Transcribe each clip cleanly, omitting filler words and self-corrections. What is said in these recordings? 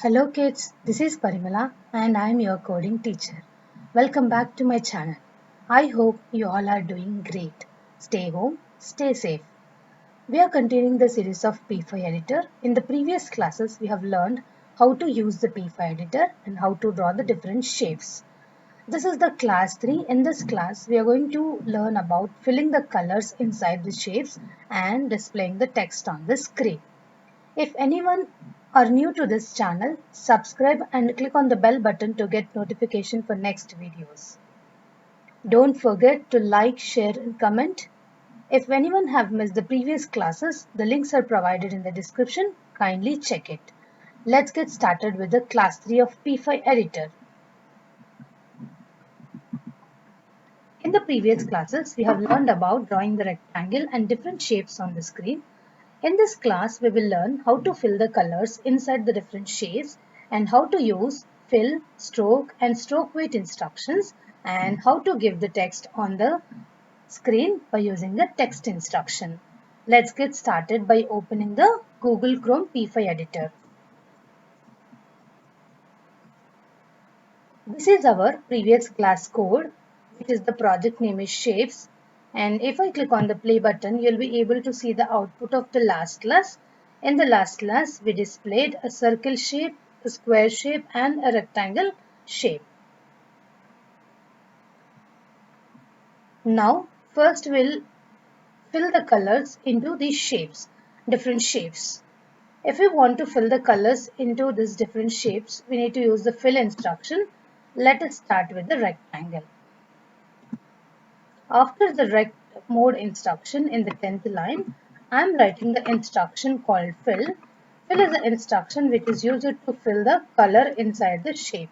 Hello kids, this is Parimala and I am your coding teacher. Welcome back to my channel. I hope you all are doing great. Stay home, stay safe. We are continuing the series of P5 editor. In the previous classes, we have learned how to use the P5 editor and how to draw the different shapes. This is the class 3. In this class, we are going to learn about filling the colors inside the shapes and displaying the text on the screen. If anyone are new to this channel, subscribe and click on the bell button to get notification for next videos. Don't forget to like, share and comment. If anyone have missed the previous classes, the links are provided in the description. Kindly check it. Let's get started with the class 3 of P5 editor. In the previous classes, we have learned about drawing the rectangle and different shapes on the screen. In this class, we will learn how to fill the colors inside the different shapes and how to use fill, stroke and stroke weight instructions and how to give the text on the screen by using the text instruction. Let's get started by opening the Google Chrome P5 editor. This is our previous class code, which is the project name is shapes. And if I click on the play button, you'll be able to see the output of the last class. In the last class, we displayed a circle shape, a square shape and a rectangle shape. Now, first we'll fill the colors into these shapes, different shapes. If we want to fill the colors into these different shapes, we need to use the fill instruction. Let us start with the rectangle. After the rect mode instruction in the 10th line, I am writing the instruction called fill. Fill is the instruction which is used to fill the color inside the shape.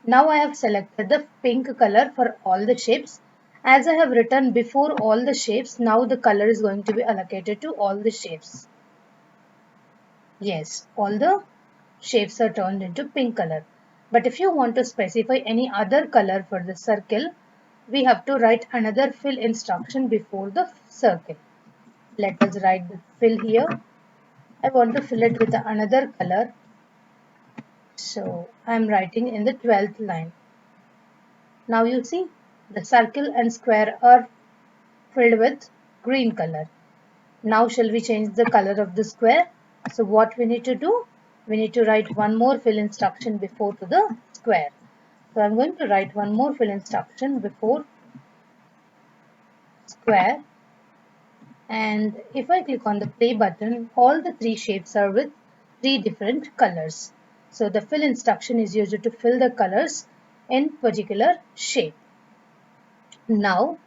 Now I have selected the pink color for all the shapes. As I have written before all the shapes, now the color is going to be allocated to all the shapes. Yes, all the shapes are turned into pink color. But if you want to specify any other color for the circle, we have to write another fill instruction before the circle. Let us write the fill here. I want to fill it with another color. So I am writing in the 12th line. Now you see the circle and square are filled with green color. Now shall we change the color of the square? So what we need to do? We need to write one more fill instruction before to the square. So I'm going to write one more fill instruction before square. And if I click on the play button, all the three shapes are with three different colors. So the fill instruction is used to fill the colors in particular shape. Now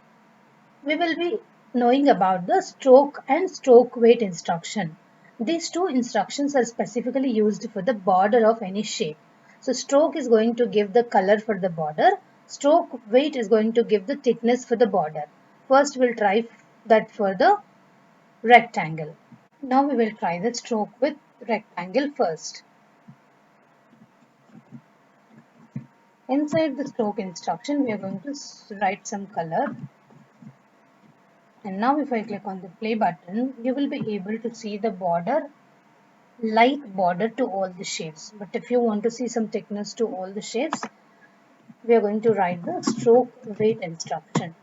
we will be knowing about the stroke and stroke weight instruction. These two instructions are specifically used for the border of any shape. So stroke is going to give the color for the border. Stroke weight is going to give the thickness for the border. First we'll try that for the rectangle. Now we will try the stroke with rectangle first. Inside the stroke instruction, we are going to write some color. And now if I click on the play button, you will be able to see the border, light border to all the shapes. But if you want to see some thickness to all the shapes, we are going to write the stroke weight instruction.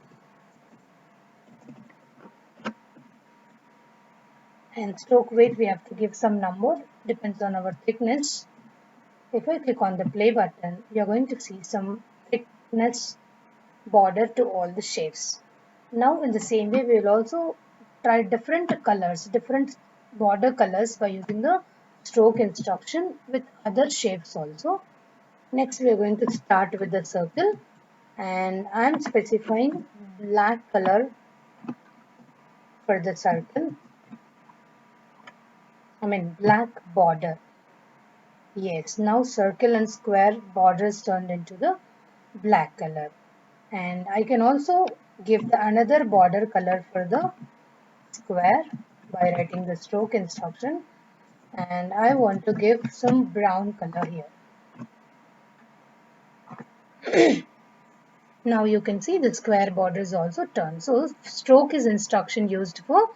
And stroke weight we have to give some number, depends on our thickness. If I click on the play button, you are going to see some thickness border to all the shapes. Now in the same way, we will also try different colors, different border colors by using the stroke instruction with other shapes also. Next, we are going to start with the circle and I am specifying black color for the circle. Black border. Yes, now circle and square borders turned into the black color. And I can also give the another border color for the square by writing the stroke instruction, and I want to give some brown color here. Now you can see the square border is also turned. So stroke is instruction used for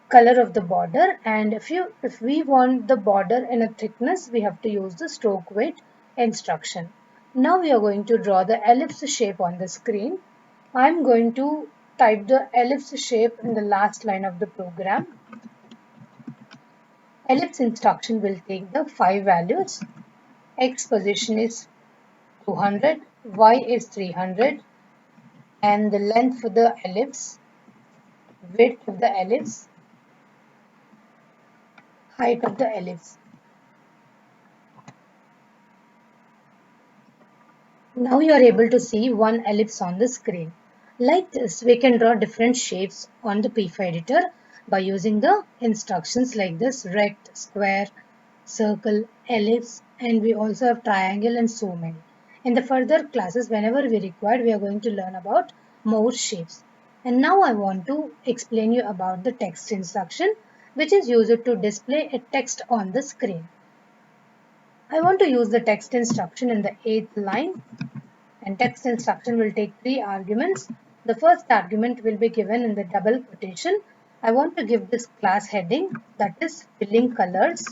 color of the border, and if we want the border in a thickness, we have to use the stroke weight instruction. Now we are going to draw the ellipse shape on the screen. I'm going to type the ellipse shape in the last line of the program. Ellipse instruction will take the 5 values. X position is 200, Y is 300, and the length for the ellipse, width of the ellipse, height of the ellipse. Now you are able to see one ellipse on the screen. Like this, we can draw different shapes on the P5 editor by using the instructions like this: rect, square, circle, ellipse, and we also have triangle and so many. In the further classes, whenever we require, we are going to learn about more shapes. And now I want to explain you about the text instruction, which is used to display a text on the screen. I want to use the text instruction in the 8th line, and text instruction will take 3 arguments. The first argument will be given in the double quotation. I want to give this class heading, that is filling colors.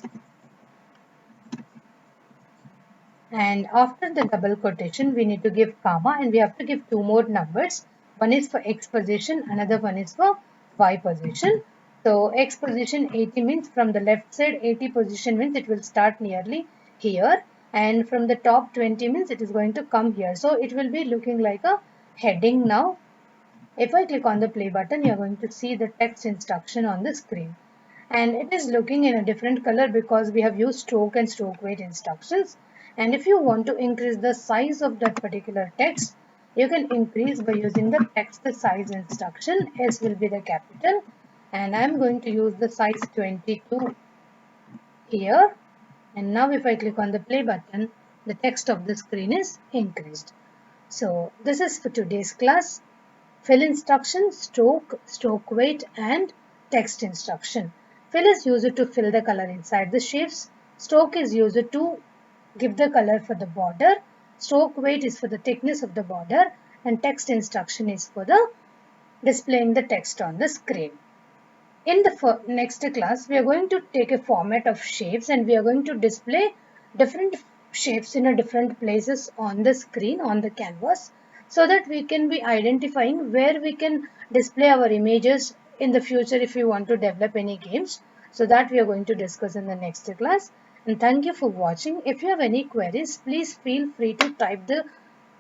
And after the double quotation, we need to give comma, and we have to give 2 more numbers. One is for X position, another one is for Y position. So X position 80 means from the left side 80 position means it will start nearly here, and from the top 20 means it is going to come here. So it will be looking like a heading now. If I click on the play button, you are going to see the text instruction on the screen. And it is looking in a different color because we have used stroke and stroke weight instructions. And if you want to increase the size of that particular text, you can increase by using the text size instruction. S will be the capital, and I'm going to use the size 22 here. And now if I click on the play button, the text of the screen is increased. So this is for today's class: fill instruction, stroke, stroke weight, and text instruction. Fill is used to fill the color inside the shapes. Stroke is used to give the color for the border. Stroke weight is for the thickness of the border, and text instruction is for the displaying the text on the screen. In the next class, we are going to take a format of shapes, and we are going to display different shapes in a different places on the screen, on the canvas, so that we can be identifying where we can display our images in the future if we want to develop any games. So that we are going to discuss in the next class. And thank you for watching. If you have any queries, please feel free to type the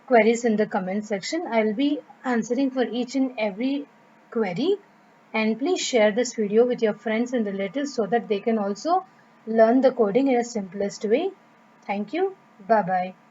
queries in the comment section. I will be answering for each and every query. And please share this video with your friends and relatives so that they can also learn the coding in a simplest way. Thank you. Bye bye.